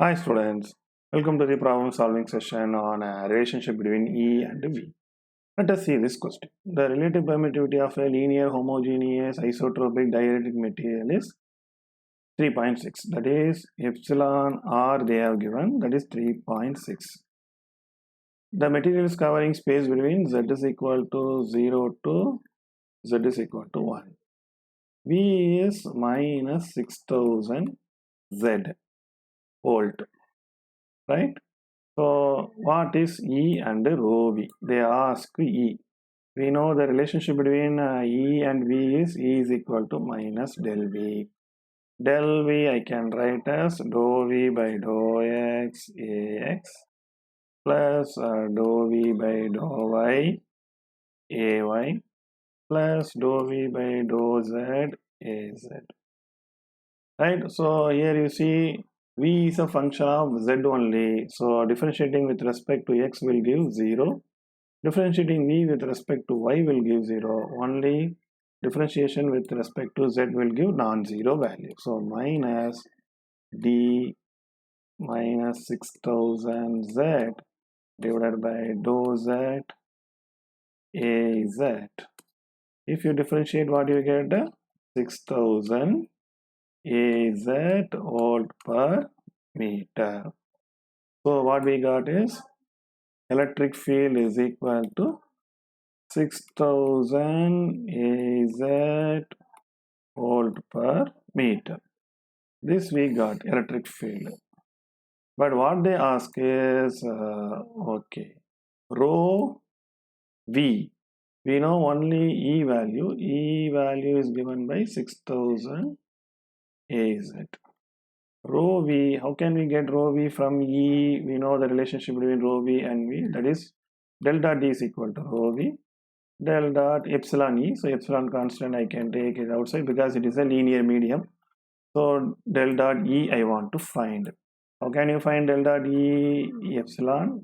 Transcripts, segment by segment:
Hi students, welcome to the problem solving session on a relationship between E and V. Let us see this question. The relative permittivity of a linear homogeneous isotropic dielectric material is 3.6, that is epsilon r they have given, that is 3.6. The material is covering space between z is equal to 0 to z is equal to 1. V is minus 6000 Z volt, right? So what is E and rho V? They ask E. We know the relationship between E and V is E is equal to minus del V. Del V I can write as dou V by dou X AX plus dou V by dou Y AY plus dou V by dou Z AZ. Right? So here you see V is a function of Z only. So differentiating with respect to X will give 0. Differentiating V with respect to Y will give 0. Only differentiation with respect to Z will give non-zero value. So minus D minus 6000 Z divided by dou Z AZ. If you differentiate, what you get? 6000 AZ volt per meter. So what we got is electric field is equal to 6000 AZ volt per meter. This we got electric field. But what they ask is, okay, rho V. We know only E value. E value is given by 6000 AZ. Rho V, how can we get rho V from E? We know the relationship between rho V and V, that is del dot D is equal to rho V del dot epsilon E. So epsilon constant I can take it outside because it is a linear medium. So del dot E I want to find. How can you find del dot E epsilon?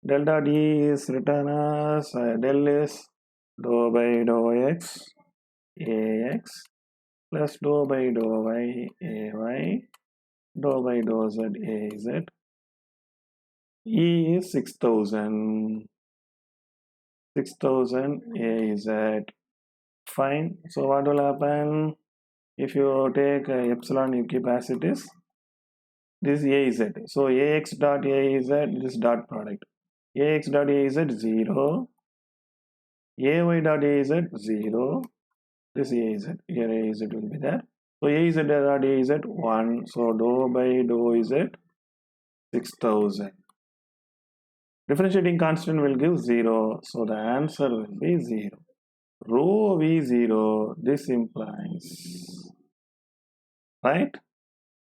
Del dot E is written as del is dou by dou X AX plus dou by dou Y AY dou by dou Z AZ. E is 6000 AZ. Fine. So what will happen if you take epsilon, you keep as it is? This is AZ. So AX dot AZ, this dot product. AX dot AZ 0. AY dot AZ 0. This AZ. Here AZ will be there. So AZ dot AZ 1. So dou by dou Z 6000. Differentiating constant will give 0. So the answer will be 0. Rho V 0. This implies, right?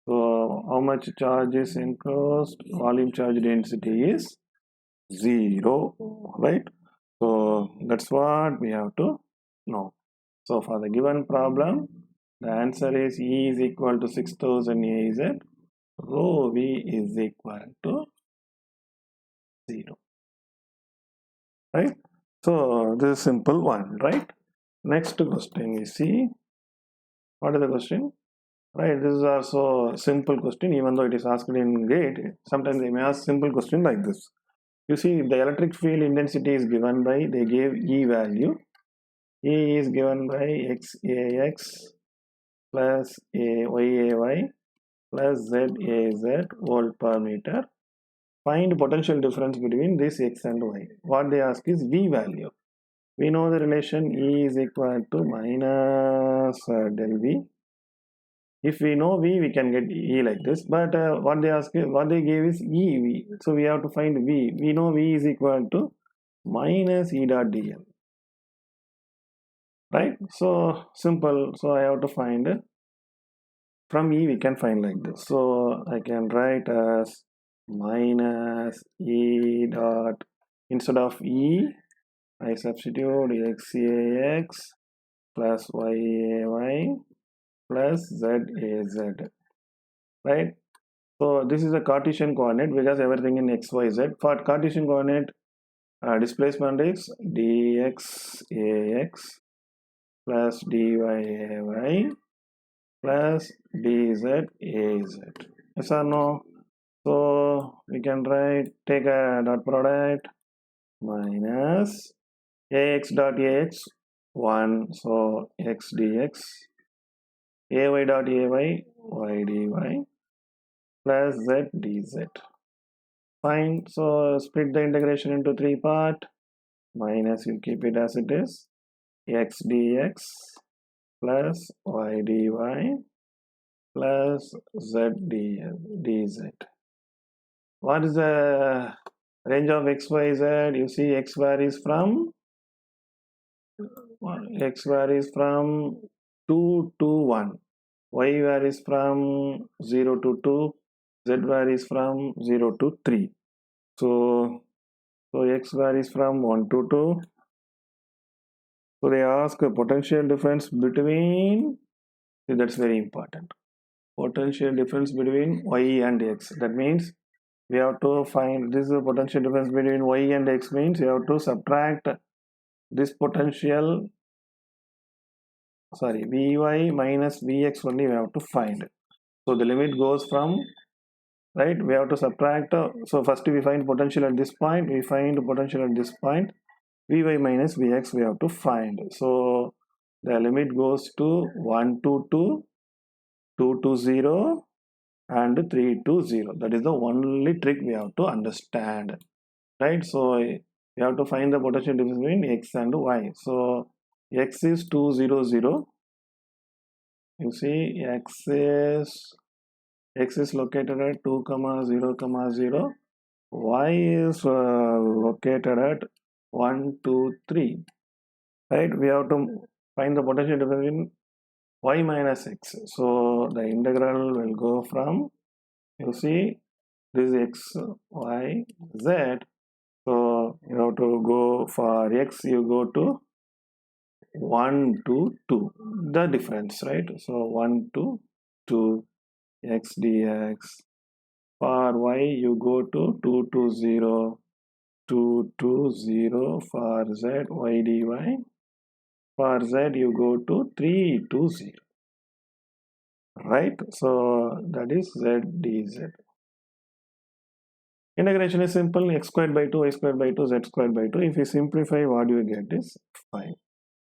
So how much charge is enclosed? Volume charge density is 0, right? So that's what we have to know. So for the given problem, the answer is E is equal to 6000 AZ, rho V is equal to 0, right? So this is simple one, right? Next question we see. What is the question? Right, this is also simple question, even though it is asked in grade. Sometimes they may ask simple question like this. You see, the electric field intensity is given by, they gave E value. E is given by XAX plus YAY plus ZAZ volt per meter. Find potential difference between this X and Y. What they ask is V value. We know the relation E is equal to minus del V. If we know V, we can get E like this. But what they gave is EV. So we have to find V. We know V is equal to minus E dot dl. Right? So simple. So I have to find from E we can find like this. So I can write as minus E dot, instead of E, I substitute XAX plus YAY plus ZAZ. Right? So this is a Cartesian coordinate because everything in x, y, z. For Cartesian coordinate, displacement is dxax plus dyay plus dzaz. Yes or no? So we can write, take a dot product minus ax dot ax 1, so x dx, ay dot ay y dy plus z dz. Fine. So split the integration into three parts. Minus, you keep it as it is, x dx plus y dy plus z dz. What is the range of x, y, z? You see x varies from 2 to 1, y varies from 0 to 2, z varies from 0 to 3. So x varies from 1 to 2. So they ask a potential difference between, see, that's very important, potential difference between y and x. That means we have to find, this is the potential difference between y and x, means you have to subtract this potential, sorry, vy minus vx only we have to find. So the limit goes from, right, we have to subtract, so first we find potential at this point, we find potential at this point, vy minus vx we have to find. So the limit goes to 1 to 2, 2 to 0 and 3 to 0. That is the only trick we have to understand, right? So we have to find the potential difference between x and y. So x is 2, 0, 0. You see x is located at 2, 0, 0. Y is located at 1, 2, 3. Right? We have to find the potential difference between y minus x. So the integral will go from, you see, this is x, y, z. So you have to go for x, you go to 1 to 2, the difference, right? So 1 to 2 x dx. For y, you go to 2 to 0, 2 to 0. For z, y dy. For z, you go to 3 to 0. Right? So that is z dz. Integration is simple, x squared by 2, y squared by 2, z squared by 2. If you simplify, what you get is 5.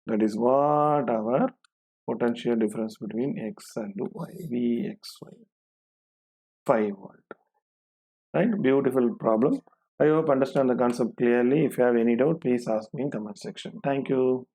That is what our potential difference between x and y, Vxy, 5 volt. Right? Beautiful problem. I hope understand the concept clearly. If you have any doubt, please ask me in comment section. Thank you.